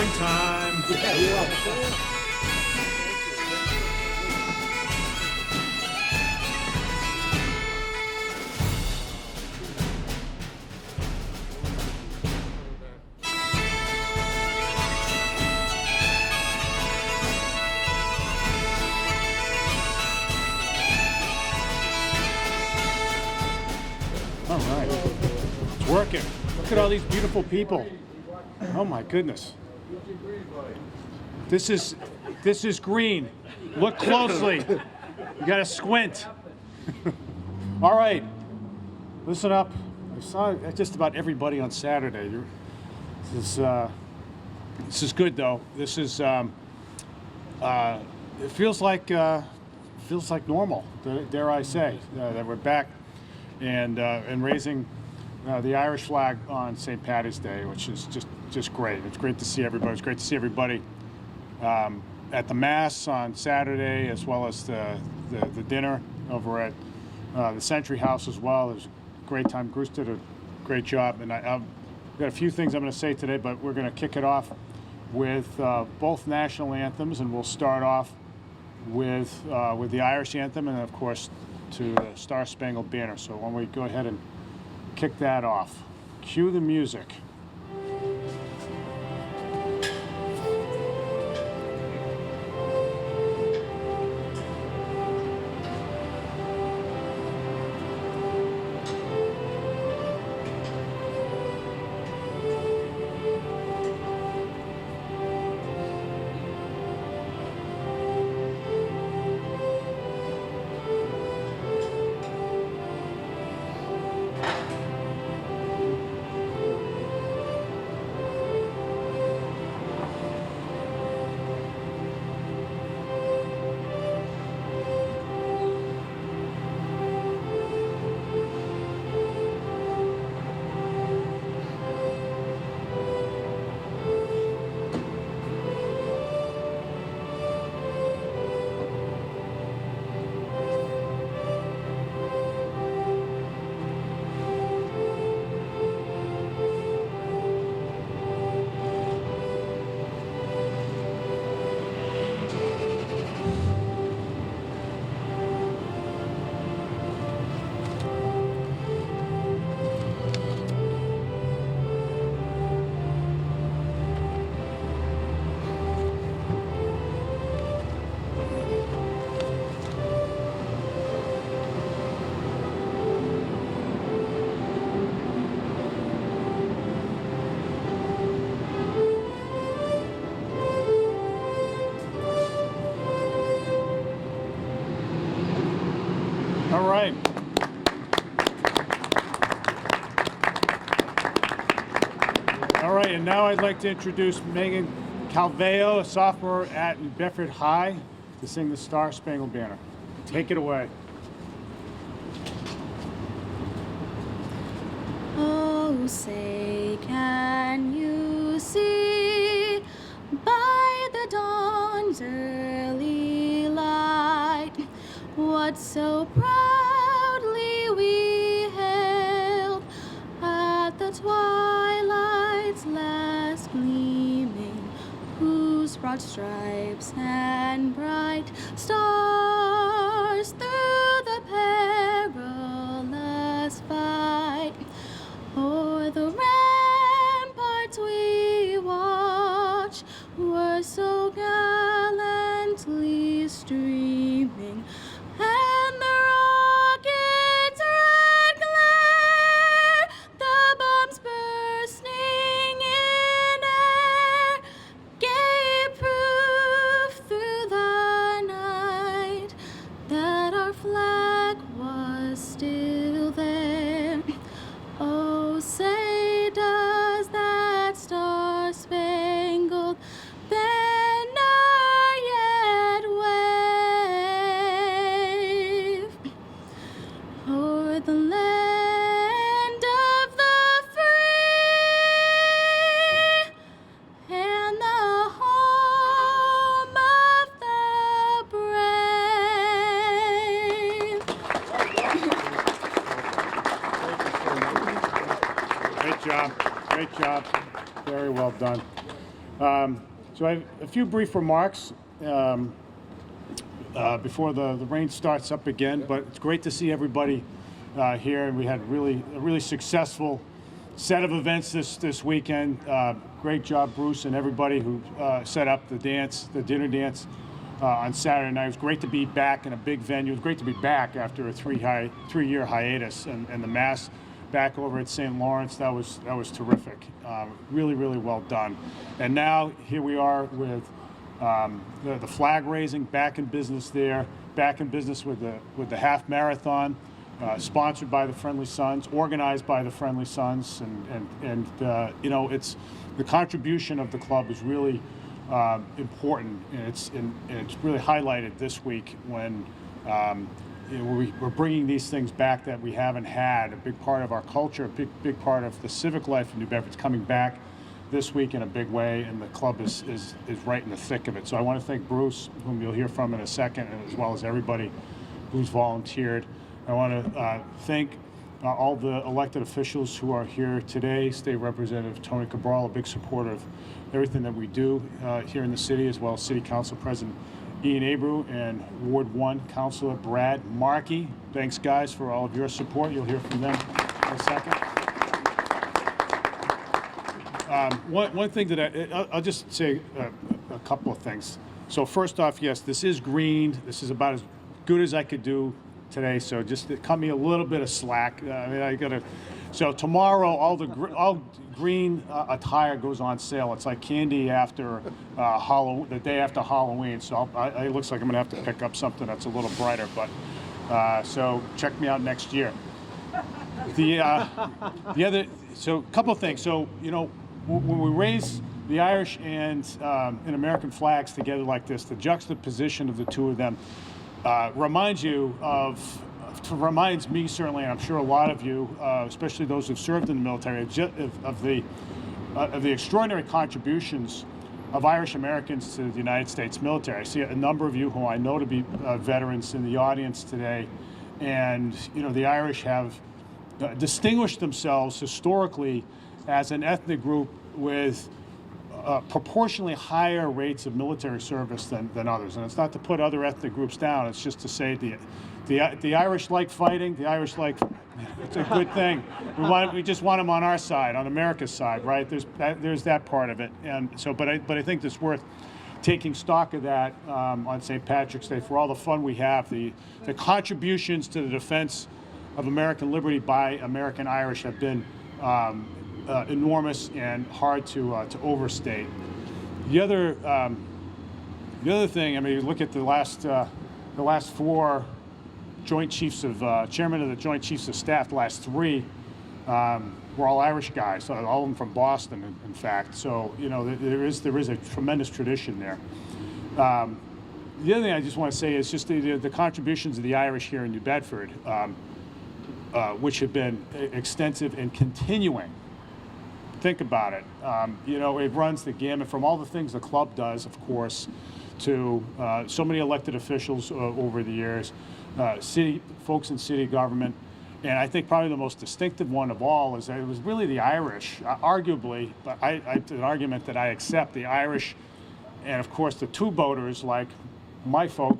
springtime. Yeah, you're up. All right, it's working. Look at all these beautiful people. Oh my goodness. This is green. Look closely. You gotta squint. All right, listen up. I saw just about everybody on Saturday. This is good though. This is it feels like normal. Dare I say that we're back and raising the Irish flag on St. Paddy's Day, which is just great. It's great to see everybody. It's great to see everybody at the Mass on Saturday, as well as the dinner over at the Century House as well. It was a great time. Bruce did a great job, and I've got a few things I'm going to say today, but we're going to kick it off with both national anthems, and we'll start off with the Irish anthem, and then, of course, to the Star Spangled Banner. So why don't we go ahead and kick that off. Cue the music. All right. All right, and now I'd like to introduce Megan Calveo, a sophomore at Bedford High, to sing the Star Spangled Banner. Take it away. Oh, say, can you see by the dawn's early light what so proudly we hailed at the twilight's last gleaming, whose broad stripes and bright stars through the perilous fight o'er the ramparts we watch were so gallantly streaming, and the rocket's red glare, the bombs bursting in air, gave proof through the night that our flag was still there. Oh, say does that star-spangled banner yet wave o'er the land of the free and the home of the brave. Great job. Great job. Very well done. So I have a few brief remarks before the rain starts up again, but it's great to see everybody here, and we had a really successful set of events this weekend. Great job, Bruce, and everybody who set up the dinner dance on Saturday night. It was great to be back in a big venue. It was great to be back after a three-year hiatus, and the Mass back over at St. Lawrence. That was terrific. Really well done. And now here we are with the flag raising, back in business there, back in business with the half marathon, sponsored by the Friendly Sons, organized by the Friendly Sons, and you know, it's the contribution of the club is really important, and it's really highlighted this week when you know, we're bringing these things back that we haven't had. A big part of our culture, a big part of the civic life of New Bedford is coming back this week in a big way, and the club is right in the thick of it. So I want to thank Bruce, whom you'll hear from in a second, and as well as everybody who's volunteered. I want to thank all the elected officials who are here today. State Representative Tony Cabral, a big supporter of everything that we do here in the city, as well as City Council President Ian Abreu and Ward 1 Councilor Brad Markey. Thanks, guys, for all of your support. You'll hear from them in a second. One thing that I'll just say a couple of things. So first off, yes, this is green. This is about as good as I could do today. So just cut me a little bit of slack. I mean, I gotta. So tomorrow, all green attire goes on sale. It's like candy after Halloween, the day after Halloween. So it looks like I'm gonna have to pick up something that's a little brighter. But so check me out next year. The other, so a couple of things. So you know, when we raise the Irish and American flags together like this, the juxtaposition of the two of them reminds me certainly, and I'm sure a lot of you, especially those who've served in the military, of the extraordinary contributions of Irish Americans to the United States military. I see a number of you who I know to be veterans in the audience today, and you know, the Irish have distinguished themselves historically as an ethnic group with proportionally higher rates of military service than others. And it's not to put other ethnic groups down, it's just to say the Irish like fighting, the Irish like, it's a good thing. We just want them on our side, on America's side, right? There's that part of it. And so, but I think it's worth taking stock of that on St. Patrick's Day for all the fun we have. The contributions to the defense of American liberty by American Irish have been enormous and hard to overstate. The other thing, I mean, you look at the last four Joint Chiefs of Chairman of the Joint Chiefs of Staff. The last three were all Irish guys, all of them from Boston, in fact. So you know, there is a tremendous tradition there. The other thing I just want to say is just the contributions of the Irish here in New Bedford, which have been extensive and continuing. Think about it. You know, it runs the gamut from all the things the club does, of course, to so many elected officials over the years, city folks in city government, and I think probably the most distinctive one of all is that it was really the Irish, arguably, but an argument that I accept, the Irish, and of course the two-boaters like my folk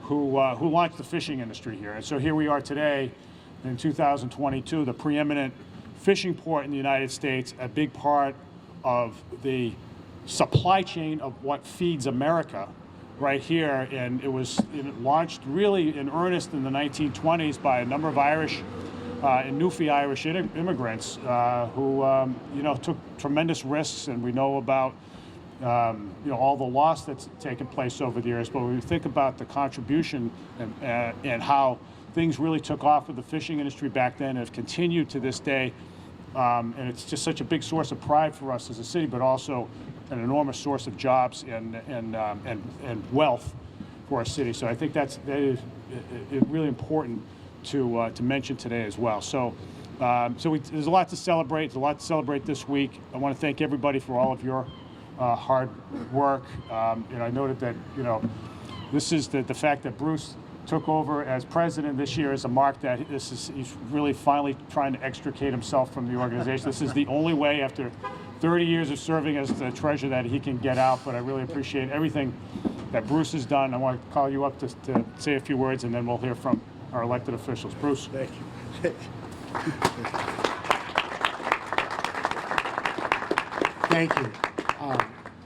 who launched the fishing industry here. And so here we are today in 2022, the preeminent fishing port in the United States, a big part of the supply chain of what feeds America right here. And it launched really in earnest in the 1920s by a number of Irish and Newfie Irish immigrants who you know, took tremendous risks, and we know about you know, all the loss that's taken place over the years. But when we think about the contribution and how things really took off with the fishing industry back then and have continued to this day, and it's just such a big source of pride for us as a city, but also an enormous source of jobs and wealth for our city. So I think that is really important to mention today as well. So, there's a lot to celebrate. There's a lot to celebrate this week. I want to thank everybody for all of your hard work. And I noted that, you know, this is the fact that Bruce took over as president this year is a mark that he's really finally trying to extricate himself from the organization. This is the only way, after 30 years of serving as the treasurer that he can get out, but I really appreciate everything that Bruce has done. I want to call you up to say a few words, and then we'll hear from our elected officials. Bruce. Thank you. Thank you.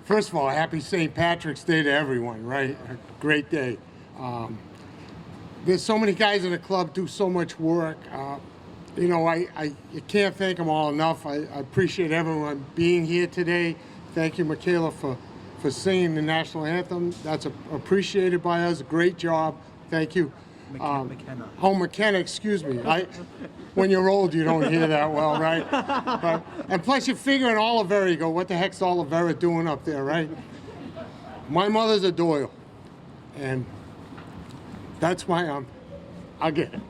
First of all, happy St. Patrick's Day to everyone, right? A great day. There's so many guys in the club do so much work. You know, I can't thank them all enough. I appreciate everyone being here today. Thank you, Michaela, for singing the national anthem. That's appreciated by us. Great job. Thank you. McKenna. Oh, McKenna, excuse me. When you're old, you don't hear that well, right? And plus, you're figuring Olivera, you go, what the heck's Olivera doing up there, right? My mother's a Doyle, and that's why I get it.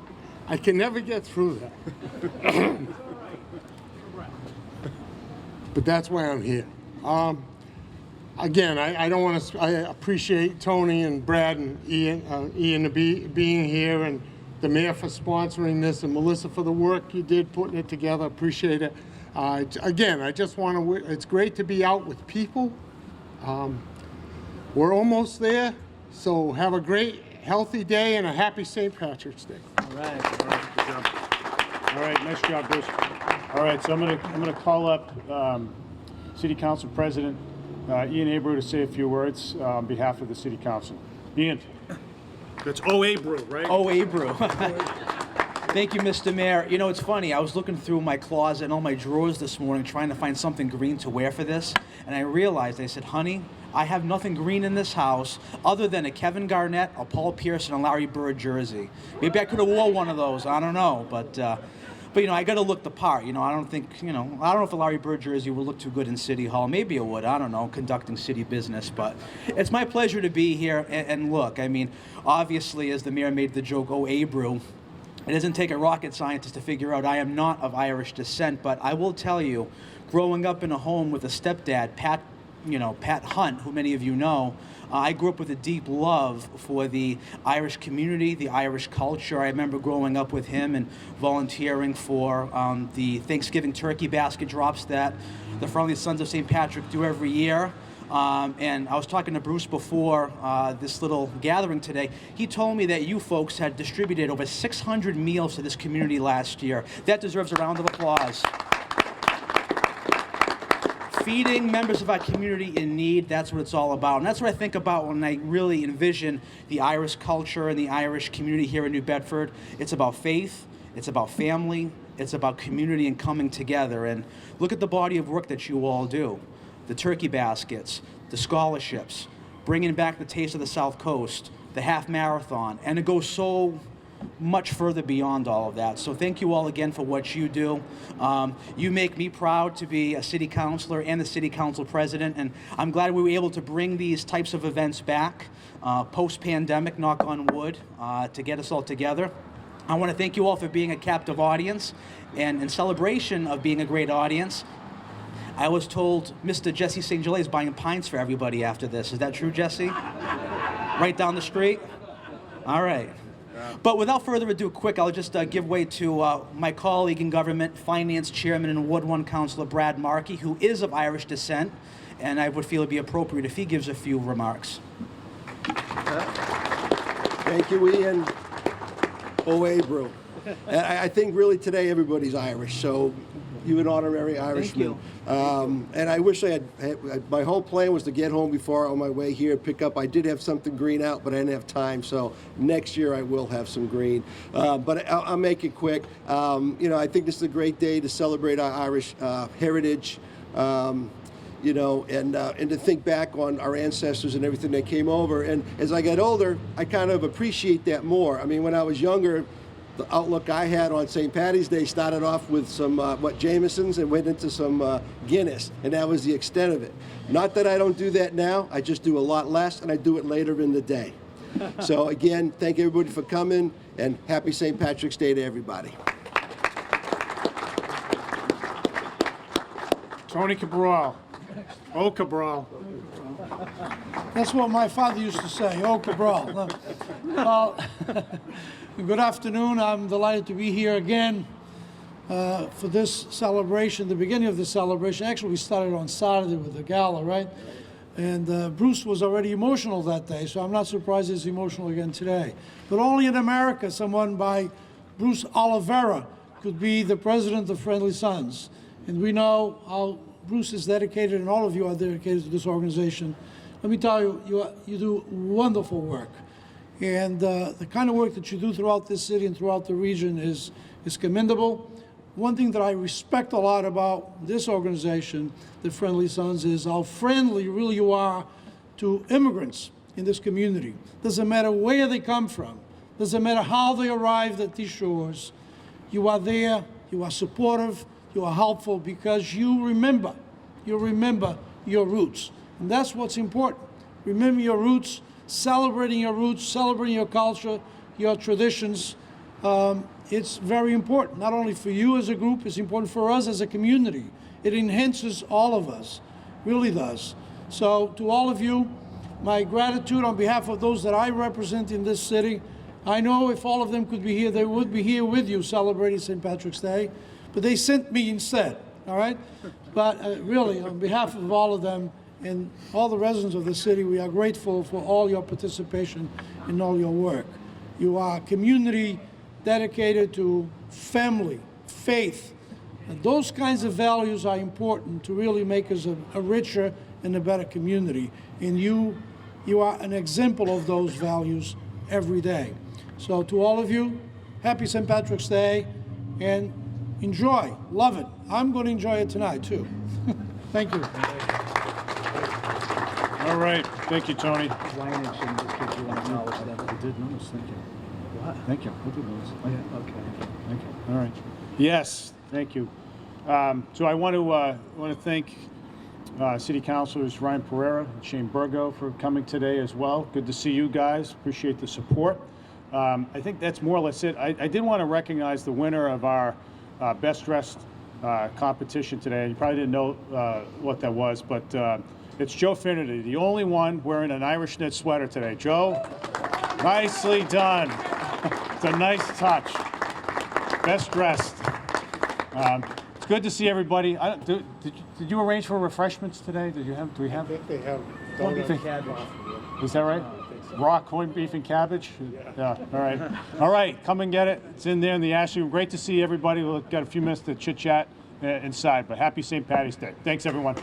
I can never get through that. But that's why I'm here. Again, I don't want to. I appreciate Tony and Brad and Ian being here, and the mayor for sponsoring this, and Melissa for the work you did putting it together. Appreciate it. Again, I just want to. It's great to be out with people. We're almost there, so have a great, healthy day and a happy St. Patrick's Day. All right. Good job. All right, nice job, Bruce. All right, so I'm gonna call up City Council President Ian Abreu to say a few words on behalf of the City Council. Ian. That's Abreu, right? Abreu. Thank you, Mr. Mayor. You know, it's funny. I was looking through my closet and all my drawers this morning trying to find something green to wear for this, and I realized, I said, honey, I have nothing green in this house other than a Kevin Garnett, a Paul Pierce, and a Larry Bird jersey. Maybe I could have wore one of those. I don't know, but you know, I got to look the part. You know, I don't think, you know, I don't know if a Larry Bird jersey would look too good in City Hall. Maybe it would. I don't know, conducting city business. But it's my pleasure to be here. And look, I mean, obviously, as the mayor made the joke, Abreu, it doesn't take a rocket scientist to figure out I am not of Irish descent. But I will tell you, growing up in a home with a stepdad, Pat Hunt, who many of you know, I grew up with a deep love for the Irish community, the Irish culture. I remember growing up with him and volunteering for the Thanksgiving turkey basket drops that the Friendly Sons of St. Patrick do every year. And I was talking to Bruce before this little gathering today. He told me that you folks had distributed over 600 meals to this community last year. That deserves a round of applause. Feeding members of our community in need, that's what it's all about. And that's what I think about when I really envision the Irish culture and the Irish community here in New Bedford. It's about faith, it's about family, it's about community and coming together. And look at the body of work that you all do. The turkey baskets, the scholarships, bringing back the taste of the South Coast, the half marathon, and it goes so much further beyond all of that. So thank you all again for what you do. You make me proud to be a city councilor and the city council president, and I'm glad we were able to bring these types of events back post-pandemic, knock on wood, to get us all together. I want to thank you all for being a captive audience, and in celebration of being a great audience, I was told Mr. Jesse St. Gelais is buying pints for everybody after this. Is that true, Jesse? Right down the street? All right. But without further ado, quick, I'll just give way to my colleague in government, finance chairman and Ward 1 councilor Brad Markey, who is of Irish descent, and I would feel it'd be appropriate if he gives a few remarks. Thank you, Ian. Abreu. I think really today everybody's Irish, so you an honorary Irishman. Thank you. And I wish I had, my whole plan was to get home before on my way here, pick up. I did have something green out, but I didn't have time, so next year I will have some green. But I'll make it quick. You know, I think this is a great day to celebrate our Irish heritage. You know, and to think back on our ancestors and everything that came over. And as I got older, I kind of appreciate that more. I mean, when I was younger, the outlook I had on St. Patty's Day started off with some, Jameson's, and went into some Guinness, and that was the extent of it. Not that I don't do that now, I just do a lot less, and I do it later in the day. So again, thank everybody for coming, and happy St. Patrick's Day to everybody. Tony Cabral. Oh, Cabral. That's what my father used to say, oh, Cabral. Well, good afternoon. I'm delighted to be here again. for this celebration, the beginning of the celebration. Actually, we started on Saturday with the gala, right? And Bruce was already emotional that day, so I'm not surprised he's emotional again today. But only in America, someone by Bruce Oliveira could be the president of Friendly Sons. And we know how Bruce is dedicated, and all of you are dedicated to this organization. Let me tell you, you do wonderful work. And the kind of work that you do throughout this city and throughout the region is commendable. One thing that I respect a lot about this organization, the Friendly Sons, is how friendly really you are to immigrants in this community. Doesn't matter where they come from, doesn't matter how they arrived at these shores, you are there, you are supportive, you are helpful because you remember your roots. And that's what's important. Remember your roots, celebrating your culture, your traditions. It's very important, not only for you as a group, it's important for us as a community. It enhances all of us, really does. So to all of you, my gratitude on behalf of those that I represent in this city. I know if all of them could be here, they would be here with you celebrating St. Patrick's Day, but they sent me instead, all right? But really, on behalf of all of them and all the residents of the city, we are grateful for all your participation and all your work. You are a community dedicated to family, faith. And those kinds of values are important to really make us a richer and a better community. And you are an example of those values every day. So to all of you, happy St. Patrick's Day, and enjoy, love it. I'm going to enjoy it tonight too. Thank you. All right, thank you, Tony. Lineage and the kids you want to acknowledge that. I did notice, thank you. What? Thank you. I did notice. Yeah, okay. Thank you. All right. Yes, thank you. So I want to thank City Councilors Ryan Pereira and Shane Burgo for coming today as well. Good to see you guys. Appreciate the support. I think that's more or less it. I did want to recognize the winner of our Best Dressed competition today. You probably didn't know what that was, but it's Joe Finnerty, the only one wearing an Irish knit sweater today. Joe, nicely done. It's a nice touch. Best dressed. It's good to see everybody. Did you arrange for refreshments today? Do we have? I think they have Corned beef and cabbage. Is that right? Raw corned beef and cabbage? Yeah. All right. All right. Come and get it. It's in there in the Ashley room. Great to see everybody. We've got a few minutes to chit chat inside. But happy St. Patty's Day. Thanks, everyone.